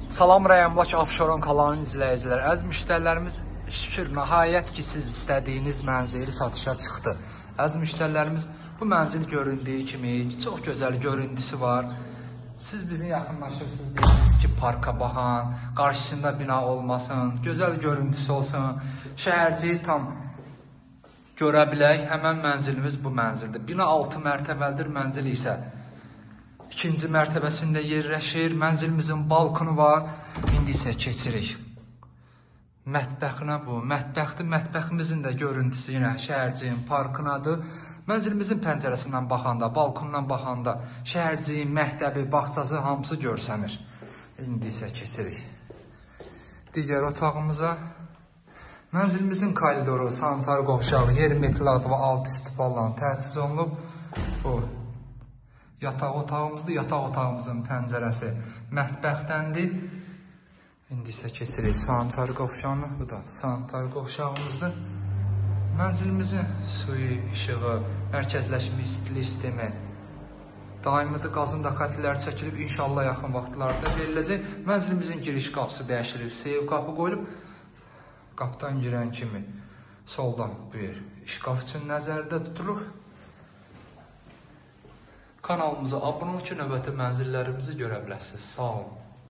Salam Rəyamlak Afşoron kanalının izləyiciləri. Əziz müştərilərimiz, şükür nəhayət ki siz istədiyiniz mənzili satışa çıxdı. Əziz müştərilərimiz, bu mənzil göründüyü kimi çox gözəl görüntüsü var. Siz bizi yaxınlaşırsınız, deyirsiniz ki parka baxan, qarşısında bina olmasın, gözəl görüntüsü olsun, şəhərciyi tam görə bilək. Həmən mənzilimiz bu mənzildir. Bina 6 mərtəbəlidir, mənzil isə ikinci mərtəbəsində yerləşir. Mənzilimizin balkonu var. İndi isə keçirik mətbəxinə. Bu mətbəximizin də görüntüsü yenə şəhərciyin parkınadır. Mənzilimizin pəncərəsindən baxanda, balkondan baxanda şəhərciyin, məktəbi, bağçası hamısı görsənir. İndi isə keçirik digər otağımıza. Mənzilimizin koridoru, sanitar qovşağı, yer metal və alt istifadla təchiz olunub. Bu yataq otağımızdır. Yataq otağımızın pəncərəsi mətbəxdəndir. İndi isə keçirik sanitar qovşağına. Bu da sanitar qovşağımızdır. Mənzilimizin suyu, işığı, mərkəzləşmiş istili sistemi daimidir. Qazın da xətləri çəkilib. İnşallah yaxın vaxtlarda veriləcək. Mənzilimizin giriş qapısı dəyişilib. Sev qapı qoyulub. Qapıdan girən kimi soldan bir şkaf üçün nəzərdə tutulur. Kanalımıza abunə olun ki, növbəti mənzillərimizi görə biləsiniz. Sağ olun.